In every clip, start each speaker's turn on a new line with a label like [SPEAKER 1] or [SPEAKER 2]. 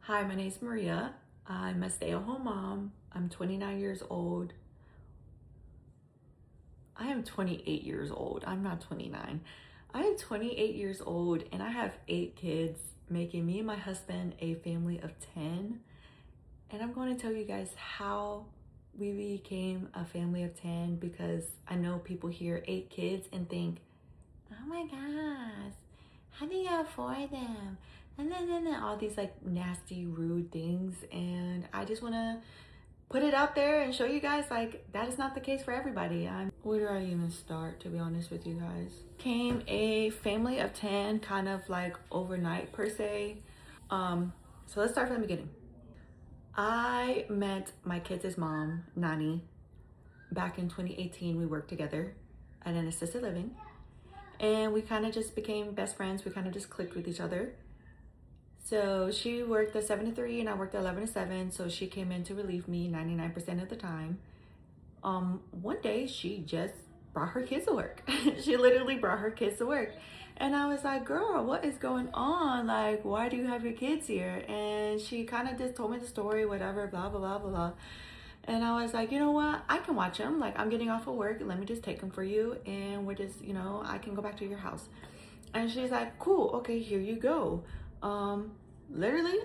[SPEAKER 1] Hi, my name is Maria. I'm a stay-at-home mom. I'm 29 years old. I am 28 years old. I'm not 29. I am 28 years old and I have 8 kids, making me and my husband a family of 10. And I'm going to tell you guys how we became a family of 10 because I know people hear 8 kids and think, oh my gosh, how do you afford them? And then all these like nasty, rude things. And I just want to put it out there and show you guys like that is not the case for everybody. Where do I even start, to be honest with you guys? Came a family of 10 kind of like overnight per se. So let's start from the beginning. I met my kids' mom, Nani, back in 2018. We worked together at an assisted living and we kind of just became best friends. We kind of just clicked with each other. So she worked the 7 to 3 and I worked the 11 to 7. So she came in to relieve me 99% of the time. One day she just brought her kids to work. She literally brought her kids to work. And I was like, girl, what is going on? Like, why do you have your kids here? And she kind of just told me the story, whatever, blah, blah, blah, blah, blah. And I was like, you know what? I can watch them. Like, I'm getting off of work. Let me just take them for you. And we're just, I can go back to your house. And she's like, cool. Okay, here you go. Literally,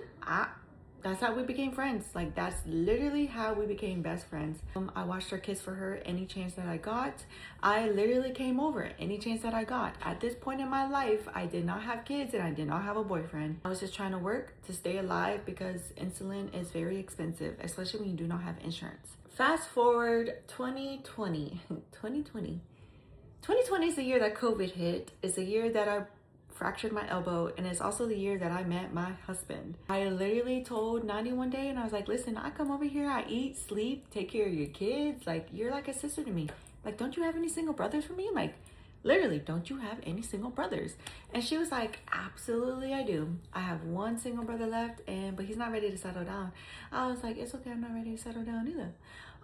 [SPEAKER 1] that's how we became friends. Like, that's literally how we became best friends. I watched her kids for her any chance that I got. I literally came over any chance that I got. At this point in my life, I did not have kids and I did not have a boyfriend. I was just trying to work to stay alive because insulin is very expensive, especially when you do not have insurance. Fast forward 2020. 2020 is the year that COVID hit. It's the year that I fractured my elbow, and it's also the year that I met my husband. I literally told Nani one day, and I was like, listen, I come over here, I eat, sleep, take care of your kids. Like, you're like a sister to me. Like, don't you have any single brothers for me? Like, literally, don't you have any single brothers? And she was like, absolutely I do. I have one single brother left, but he's not ready to settle down. I was like, it's okay, I'm not ready to settle down either.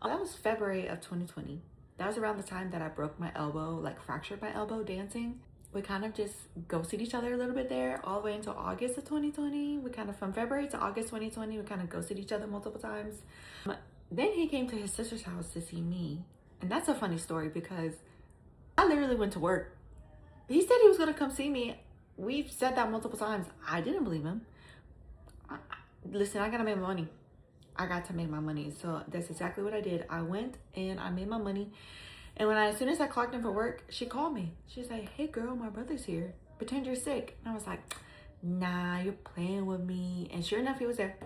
[SPEAKER 1] That was February of 2020. That was around the time that I broke my elbow, like fractured my elbow dancing. We kind of just ghosted each other a little bit there all the way until August of 2020. We kind of, from February to August 2020, we kind of ghosted each other multiple times. Then he came to his sister's house to see me. And that's a funny story because I literally went to work. He said he was going to come see me. We've said that multiple times. I didn't believe him. Listen, I got to make my money. I got to make my money. So that's exactly what I did. I went and I made my money. And as soon as I clocked in for work, she called me. She's like, hey girl, my brother's here. Pretend you're sick. And I was like, nah, you're playing with me. And sure enough, he was there.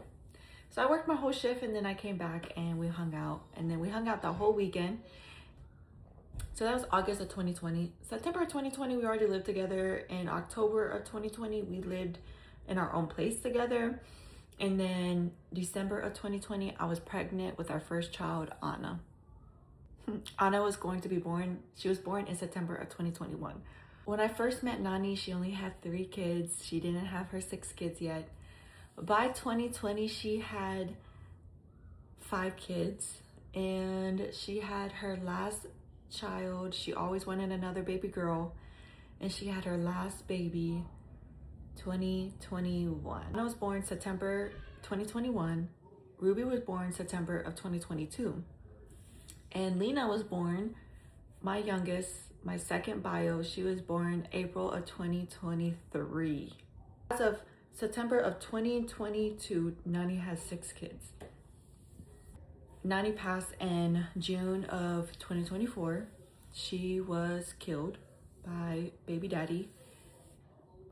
[SPEAKER 1] So I worked my whole shift and then I came back and we hung out. And then we hung out the whole weekend. So that was August of 2020. September of 2020, we already lived together. In October of 2020, we lived in our own place together. And then December of 2020, I was pregnant with our first child, Anna. Anna was going to be born. She was born in September of 2021. When I first met Nani, she only had 3 kids. She didn't have her 6 kids yet. By 2020, she had 5 kids and she had her last child. She always wanted another baby girl and she had her last baby 2021. Anna was born September 2021. Ruby was born September of 2022. And Lena was born, my youngest, my second bio. She was born April of 2023. As of September of 2022, Nani has 6 kids. Nani passed in June of 2024. She was killed by baby daddy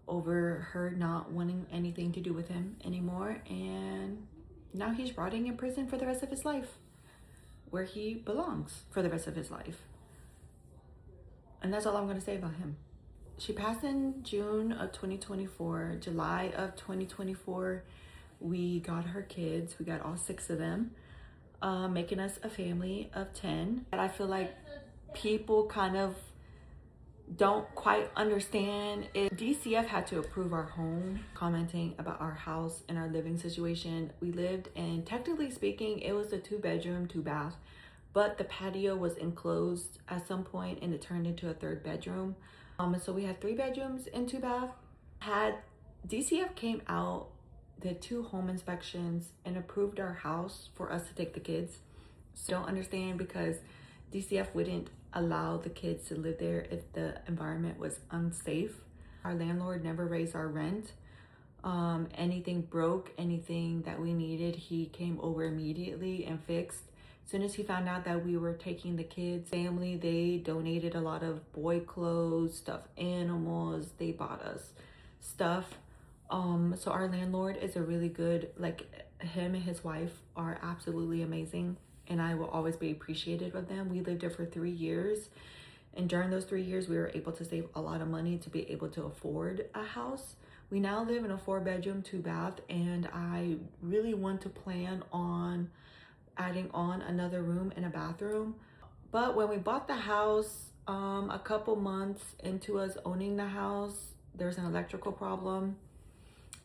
[SPEAKER 1] over her not wanting anything to do with him anymore. And now he's rotting in prison for the rest of his life, where he belongs for the rest of his life. And that's all I'm going to say about him. She passed in June of 2024. July of 2024, we got her kids. We got all 6 of them, making us a family of 10. And I feel like people kind of don't quite understand it. DCF had to approve our home, commenting about our house and our living situation. We lived in, technically speaking, it was a 2-bedroom, 2-bath, but the patio was enclosed at some point and it turned into a 3rd bedroom. And so we had 3 bedrooms and 2 baths. Had DCF came out did 2 home inspections and approved our house for us to take the kids. So don't understand, because DCF wouldn't allow the kids to live there if the environment was unsafe. Our landlord never raised our rent. Anything broke, anything that we needed, he came over immediately and fixed. As soon as he found out that we were taking the kids' family, they donated a lot of boy clothes, stuffed animals. They bought us stuff. So our landlord is a really good, like, him and his wife are absolutely amazing, and I will always be appreciative of them. We lived there for 3 years, and during those 3 years, we were able to save a lot of money to be able to afford a house. We now live in a 4-bedroom, 2-bath, and I really want to plan on adding on another room and a bathroom. But when we bought the house, a couple months into us owning the house, there's an electrical problem,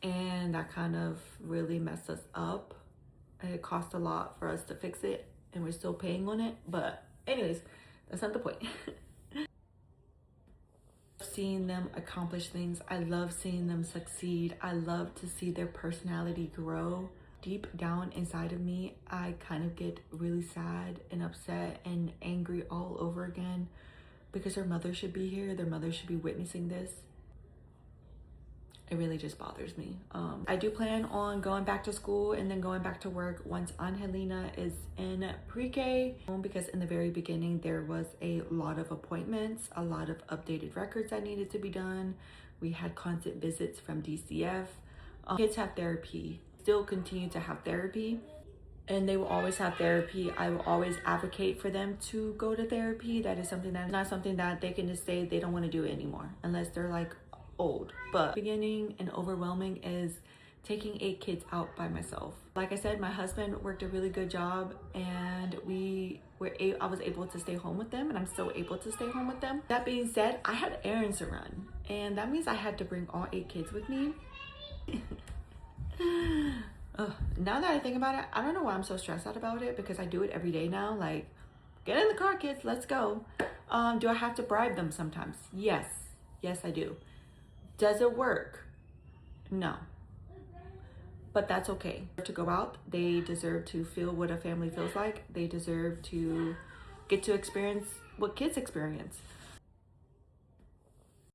[SPEAKER 1] and that kind of really messed us up. It cost a lot for us to fix it, and we're still paying on it. But anyways, that's not the point. Seeing them accomplish things, I love seeing them succeed. I love to see their personality grow. Deep down inside of me, I kind of get really sad and upset and angry all over again, because their mother should be here. Their mother should be witnessing this. It really just bothers me. I do plan on going back to school and then going back to work once Angelina is in pre-K, because in the very beginning there was a lot of appointments, a lot of updated records that needed to be done. We had constant visits from DCF. Kids have therapy, still continue to have therapy, and they will always have therapy. I will always advocate for them to go to therapy. That is something that is not something that they can just say they don't want to do it anymore, unless they're like old. But beginning and overwhelming is taking 8 kids out by myself. Like I said, my husband worked a really good job, and I was able to stay home with them, and I'm still able to stay home with them. That being said, I had errands to run, and that means I had to bring all 8 kids with me. Now that I think about it, I don't know why I'm so stressed out about it, because I do it every day now. Like, get in the car, kids, let's go. Do I have to bribe them sometimes? Yes I do. Does it work? No. But that's okay. To go out, they deserve to feel what a family feels like. They deserve to get to experience what kids experience.